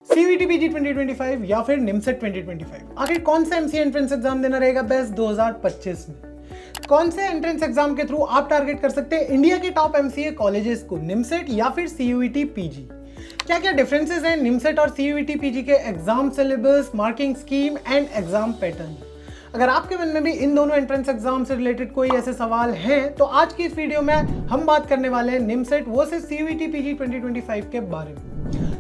CUET PG 2025 या फिर निमसेट 2025, आखिर कौन सा एमसीए एंट्रेंस एग्जाम देना रहेगा बेस्ट 2025 में? कौन से एंट्रेंस एग्जाम के थ्रू आप टारगेट कर सकते हैं इंडिया के टॉप एमसीए कॉलेजेस को, निमसेट या फिर सीयूईटी पीजी? क्या क्या डिफरेंसेस हैं निमसेट और सीयूईटी पीजी के exam syllabus, marking scheme and exam pattern? अगर आपके मन में भी इन दोनों एंट्रेंस एग्जाम से रिलेटेड कोई ऐसे सवाल हैं तो आज की इस वीडियो में हम बात करने वाले हैं निमसेट वर्सेस सीयूईटी पीजी 2025 के बारे में।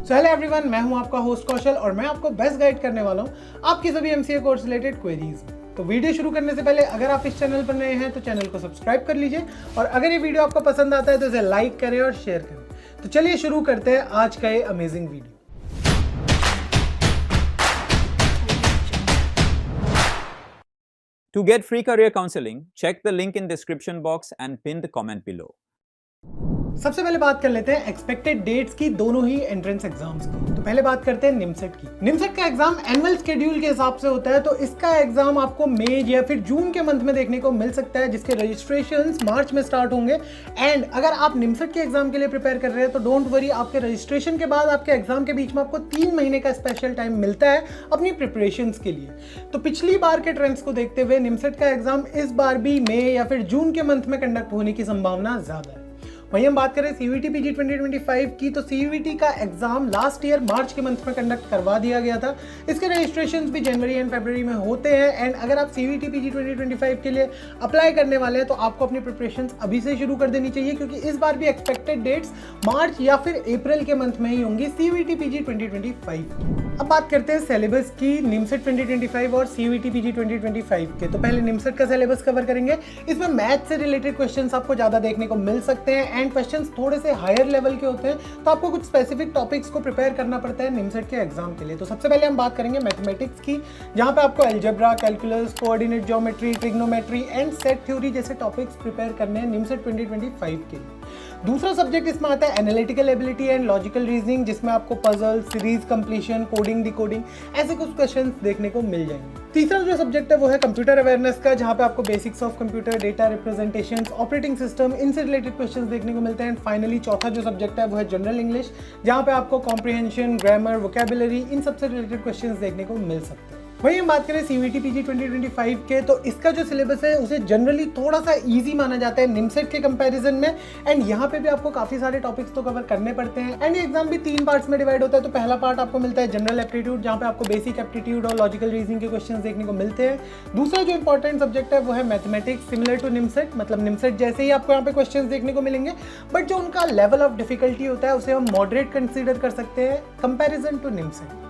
सो हेलो एवरीवन, मैं हूं आपका होस्ट कौशल और मैं आपको बेस्ट गाइड करने वाला हूं आपकी सभी एमसीए कोर्स रिलेटेड क्वेरीज। तो वीडियो शुरू करने से पहले अगर आप इस चैनल पर नए हैं तो चैनल को सब्सक्राइब कर लीजिए और अगर ये वीडियो आपको पसंद आता है तो इसे लाइक करें और शेयर करें। तो चलिए शुरू करते हैं आज का ये amazing video. To get free career counseling, check the link in description box and pin the comment below. सबसे पहले बात कर लेते हैं एक्सपेक्टेड डेट्स की दोनों ही एंट्रेंस एग्जाम्स की। तो पहले बात करते हैं निमसेट की। निमसेट का एग्जाम एनुअल शेड्यूल के हिसाब से होता है, तो इसका एग्जाम आपको मई या फिर जून के मंथ में देखने को मिल सकता है, जिसके रजिस्ट्रेशंस मार्च में स्टार्ट होंगे। एंड अगर आप निमसेट के एग्जाम के लिए प्रिपेयर कर रहे हैं तो डोंट वरी, आपके रजिस्ट्रेशन के बाद आपके एग्जाम के बीच में आपको 3 महीने का स्पेशल टाइम मिलता है अपनी प्रिपरेशंस के लिए। तो पिछली बार के ट्रेंड्स को देखते हुए निमसेट का एग्जाम इस बार भी मई या फिर जून के मंथ में कंडक्ट होने की संभावना ज्यादा है। वहीं हम बात करें सीयूईटी पीजी 2025 की, तो सीयूईटी का एग्जाम लास्ट ईयर मार्च के मंथ में कंडक्ट करवा दिया गया था। इसके रजिस्ट्रेशंस भी जनवरी एंड फरवरी में होते हैं। एंड अगर आप सीयूईटी पीजी 2025 के लिए अप्लाई करने वाले हैं तो आपको अपनी प्रिपरेशंस अभी से शुरू कर देनी चाहिए, क्योंकि इस बार भी एक्सपेक्टेड डेट्स मार्च या फिर अप्रैल के मंथ में ही होंगी सीयूईटी पीजी 2025। अब बात करते हैं सिलेबस की निमसेट 2025 और सीयूईटी पीजी 2025 के। तो पहले निमसेट का सिलेबस कवर करेंगे। इसमें मैथ से रिलेटेड क्वेश्चंस आपको ज्यादा देखने को मिल सकते हैं एंड क्वेश्चंस थोड़े से हायर लेवल के होते हैं, तो आपको कुछ स्पेसिफिक टॉपिक्स को प्रिपेयर करना पड़ता है निमसेट के एग्जाम के लिए। तो सबसे पहले हम बात करेंगे मैथमेटिक्स की, जहां पे आपको algebra, calculus, coordinate geometry, trigonometry and set theory जैसे टॉपिक्स प्रिपेयर करने हैं निमसेट 2025 के लिए। दूसरा सब्जेक्ट इसमें आता है analytical ability and logical reasoning, जिसमें आपको puzzle, series completion, coding, decoding ऐसे कुछ क्वेश्चंस देखने को मिल जाएंगे। तीसरा जो सब्जेक्ट है वो है कंप्यूटर अवेयरनेस का, जहां पे आपको basics of computer, data representations, operating system, इनसे रिलेटेड क्वेश्चंस देखने को मिलते हैं। एंड फाइनली चौथा जो सब्जेक्ट है वो है जनरल इंग्लिश, जहां पे आपको कॉम्प्रिहेंशन, ग्रामर, वोकैबुलरी इन सबसे रिलेटेड क्वेश्चंस देखने को मिल सकते हैं। वहीं हम बात करें सीयूईटी पीजी 2025 के, तो इसका जो सिलेबस है उसे जनरली थोड़ा सा इजी माना जाता है निमसेट के कंपैरिजन में। एंड यहाँ पे भी आपको काफी सारे टॉपिक्स तो कवर करने पड़ते हैं। एंड ये एग्जाम भी 3 पार्ट्स में डिवाइड होता है। तो पहला पार्ट आपको मिलता है जनरल एप्टीट्यूड, जहाँ पे आपको बेसिक एप्टीट्यूड और लॉजिकल रीजनिंग के क्वेश्चन देखने को मिलते हैं। दूसरा जो इंपॉर्टेंट सब्जेक्ट है वो है मैथमेटिक्स, सिमिलर टू निमसेट, मतलब निमसेट जैसे ही आपको यहाँ पे क्वेश्चन देखने को मिलेंगे, बट जो उनका लेवल ऑफ डिफिकल्टी होता है उसे हम मॉडरेट कंसिडर कर सकते हैं कंपेरिजन टू निमसेट।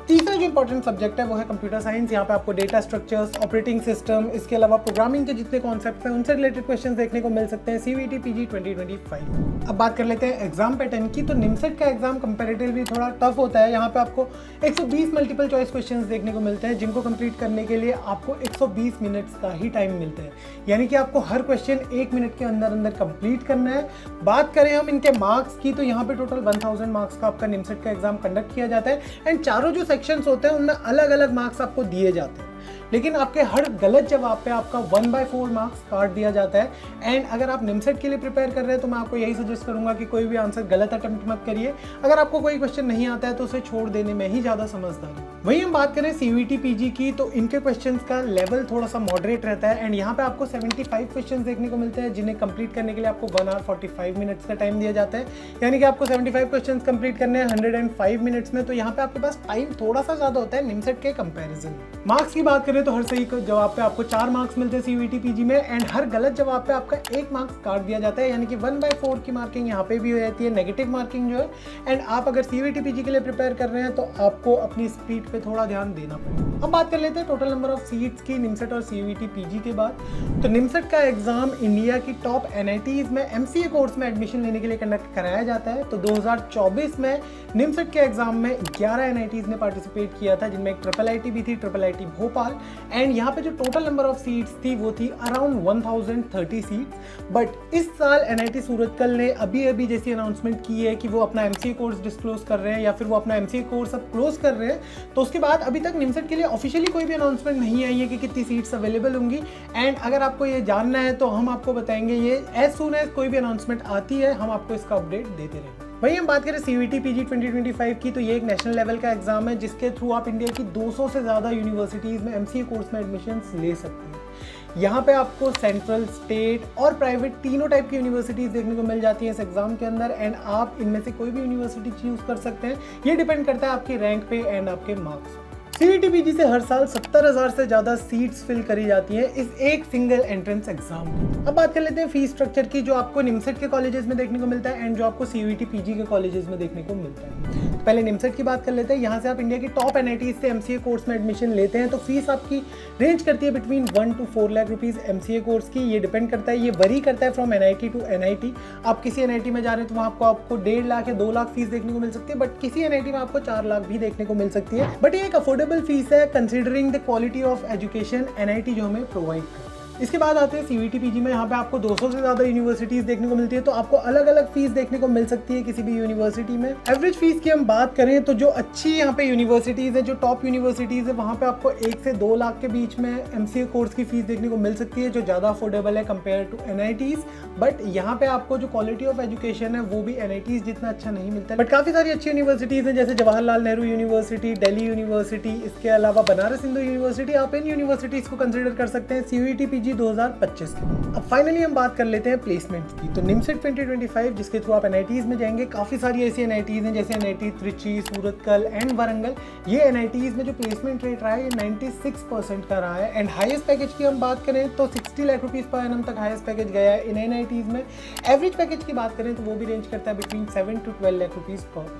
तीसरा जो इंपॉर्टेंट सब्जेक्ट है वो है कंप्यूटर साइंस। यहाँ पे आपको डेटा स्ट्रक्चर्स, ऑपरेटिंग सिस्टम, इसके अलावा प्रोग्रामिंग के जितने कॉन्सेप्ट्स हैं उनसे रिलेटेड क्वेश्चंस देखने को मिल सकते हैं सीयूईटी पीजी 2025। अब बात कर लेते हैं एग्जाम पैटर्न की। तो निमसेट का एग्जाम कंपैरेटिवली थोड़ा टफ होता है। यहाँ पे आपको 120 मल्टीपल चॉइस क्वेश्चंस देखने को मिलते हैं, जिनको कंप्लीट करने के लिए आपको 120 मिनट्स का ही टाइम मिलता है, यानी कि आपको हर क्वेश्चन 1 मिनट के अंदर अंदर कंप्लीट करना है। बात करें हम इनके मार्क्स की, तो यहाँ पे टोटल 1000 मार्क्स का आपका निमसेट का एग्जाम कंडक्ट किया जाता है। एंड चारों जो सेक्शंस होते हैं उनमें अलग अलग मार्क्स आपको दिए जाते हैं, लेकिन आपके हर गलत जवाब पे आपका 1/4 मार्क्स काट दिया जाता है। एंड अगर आप निमसेट के लिए प्रिपेयर कर रहे हैं तो मैं आपको यही सजेस्ट करूंगा कि कोई भी आंसर गलत अटेम्प्ट मत करिए। अगर आपको कोई क्वेश्चन नहीं आता है तो उसे छोड़ देने में ही ज्यादा समझदारी। वहीं हम बात करें सीयूईटी पीजी की, तो इनके क्वेश्चंस का लेवल थोड़ा सा मॉडरेट रहता है। एंड यहाँ पे आपको 75 क्वेश्चन देखने को मिलते हैं, जिन्हें कंप्लीट करने के लिए आपको 1 hour 45 मिनट्स का टाइम दिया जाता है, यानी कि आपको 75 क्वेश्चन कंप्लीट करने हैं 105 मिनट्स में। तो यहाँ पे आपके पास टाइम थोड़ा सा ज्यादा होता है निमसेट के कंपेरिजन में। मार्क्स की बात करें तो हर सही जवाब पे आपको 4 मार्क्स मिलते हैं सीयूईटी पीजी में। एंड हर गलत जवाब पे आपका 1 मार्क्स काट दिया जाता है, यानी कि 1/4 की मार्किंग यहाँ पे भी हो जाती है, नेगेटिव मार्किंग जो है। एंड आप अगर सीयूईटी पीजी के लिए प्रिपेयर कर रहे हैं तो आपको अपनी स्पीड पे थोड़ा ध्यान देना पड़ेगा। अब बात कर लेते हैं टोटल नंबर ऑफ सीट्स की निमसेट और सीयूईटी पीजी के बाद। तो निमसेट का एग्जाम इंडिया की टॉप एनआईटीज में एमसीए कोर्स में एडमिशन लेने के लिए कंडक्ट कराया जाता है। तो 2024 में निमसेट के एग्जाम में 11 एनआईटीज ने पार्टिसिपेट किया था, जिनमें एक ट्रिपल आईटी भी थी, ट्रिपल आईटी भोपाल। एंड यहाँ पे जो टोटल नंबर ऑफ सीट्स थी वो थी अराउंड 1030 सीट्स। बट इस साल एनआईटी सूरतकल ने अभी जैसी अनाउंसमेंट की है कि वो अपना एमसीए कोर्स डिस्क्लोज कर रहे हैं या फिर वो अपना एमसीए कोर्स अब क्लोज कर रहे हैं, तो उसके बाद अभी तक निमसेट के लिए ऑफिशियली कोई भी अनाउंसमेंट नहीं आई है कि कितनी सीट्स अवेलेबल होंगी। एंड अगर आपको ये जानना है तो हम आपको बताएंगे ये एज सून एज कोई भी अनाउंसमेंट आती है, हम आपको इसका अपडेट देते रहेंगे। वहीं हम बात करें CUET PG 2025 की, तो ये एक नेशनल लेवल का एग्जाम है जिसके थ्रू आप इंडिया की 200 से ज़्यादा यूनिवर्सिटीज़ में MCA कोर्स में एडमिशन्स ले सकते हैं। यहाँ पे आपको सेंट्रल, स्टेट और प्राइवेट तीनों टाइप की यूनिवर्सिटीज़ देखने को मिल जाती हैं इस एग्जाम के अंदर, एंड आप इनमें से कोई भी यूनिवर्सिटी चूज़ कर सकते हैं। ये डिपेंड करता है आपकी रैंक पे एंड आपके मार्क्स। CUET PG से हर साल 70,000 से ज़्यादा सीट्स फिल करी जाती हैं इस एक सिंगल एंट्रेंस एग्जाम की। अब बात कर लेते हैं फीस स्ट्रक्चर की, जो आपको निमसेट के कॉलेजेस में देखने को मिलता है एंड जो आपको CUET PG के कॉलेजेस में देखने को मिलता है। तो पहले निमसेट की बात कर लेते हैं। यहाँ से आप इंडिया की टॉप NITs से MCA कोर्स में एडमिशन लेते हैं, तो फीस आपकी रेंज करती है between 1 to 4 lakh rupees MCA course की। ये डिपेंड करता है, ये वरी करता है फ्रॉम NIT टू NIT। आप किसी NIT में जा रहे हैं तो वहाँ आपको 1.5 लाख या 2 लाख फीस देखने को मिल सकती है, बट किसी NIT में आपको 4 लाख भी देखने को मिल सकती है। बट ये एक अफोर्डेबल फीस है considering the quality of education NIT जो हमें प्रोवाइड करता है। इसके बाद आते हैं CUET PG में। यहाँ पे आपको 200 से ज़्यादा यूनिवर्सिटीज़ देखने को मिलती है, तो आपको अलग अलग फीस देखने को मिल सकती है किसी भी यूनिवर्सिटी में। एवरेज फीस की हम बात करें तो जो अच्छी यहाँ पे यूनिवर्सिटीज़ है, जो टॉप यूनिवर्सिटीज़ है, वहाँ पे आपको 1 से 2 लाख के बीच में MCA कोर्स की फीस देखने को मिल सकती है, जो ज़्यादा अफोर्डेबल है कंपेयर टू NITs। बट यहाँ पे आपको जो क्वालिटी ऑफ एजुकेशन है वो भी NITs जितना अच्छा नहीं मिलता है। बट काफ़ी सारी अच्छी यूनिवर्सिटीज़ हैं, जैसे जवाहरलाल नेहरू यूनिवर्सिटी, दिल्ली यूनिवर्सिटी, इसके अलावा बनारस हिंदू यूनिवर्सिटी। आप इन यूनिवर्सिटीज़ को कंसिडर कर सकते हैं CUET PG 2025। अब फाइनली हम बात कर लेते हैं प्लेसमेंट्स की। तो निमसेट 2025 जिसके थ्रू आप NITs में जाएंगे, काफ़ी सारी ऐसी NITs हैं जैसे NIT त्रिची, सूरतकल एंड वारंगल। ये NITs में जो प्लेसमेंट रेट रहा है ये 96% का रहा है। एंड हाईएस्ट पैकेज की हम बात करें तो 60 लाख रुपीज़ पर एनम तक हाईएस्ट पैकेज गया है इन NITs में। एवरेज पैकेज की बात करें तो वो भी रेंज करता है बिटवीन 7 to 12 लाख रुपीज़ पर।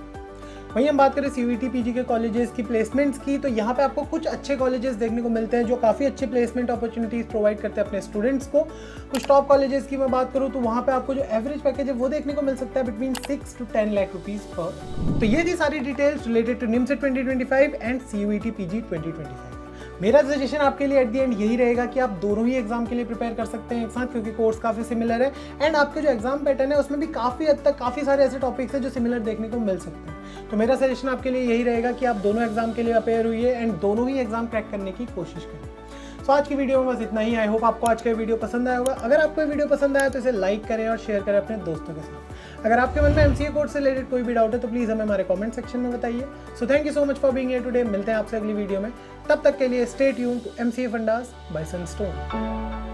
वहीं हम बात करें CUET PG के कॉलेजेस की प्लेसमेंट्स की, तो यहाँ पे आपको कुछ अच्छे कॉलेजेस देखने को मिलते हैं जो काफ़ी अच्छे प्लेसमेंट अपॉर्चुनिटीज़ प्रोवाइड करते हैं अपने स्टूडेंट्स को। कुछ टॉप कॉलेजेस की मैं बात करूँ तो वहाँ पे आपको जो एवरेज पैकेज है वो देखने को मिल सकता है बिटवीन 6 to 10 लाख रुपीज़ पर। तो ये थी सारी details related to NIMCET 2025 and CUET PG 2025। मेरा सजेशन आपके लिए एट द एंड यही रहेगा कि आप दोनों ही एग्जाम के लिए प्रिपेयर कर सकते हैं एक साथ, क्योंकि कोर्स काफ़ी सिमिलर है एंड आपके जो एग्जाम पैटर्न है उसमें भी काफ़ी हद तक काफ़ी सारे ऐसे टॉपिक्स हैं जो सिमिलर देखने को मिल सकते हैं। तो मेरा सजेशन आपके लिए यही रहेगा कि आप दोनों एग्जाम के लिए अपेयर हुई एंड दोनों ही एग्जाम क्रैक करने की कोशिश करें। तो आज की वीडियो में बस इतना ही। आई होप आपको आज का वीडियो पसंद आया होगा। अगर आपको ये वीडियो पसंद आया तो इसे लाइक करें और शेयर करें अपने दोस्तों के साथ। अगर आपके मन में MCA कोर्स से रिलेटेड कोई भी डाउट है तो प्लीज़ हमें हमारे कमेंट सेक्शन में बताइए। So thank you so much for being here today. मिलते हैं आपसे अगली वीडियो में, तब तक के लिए stay tuned to MCA fundas by Sunstone.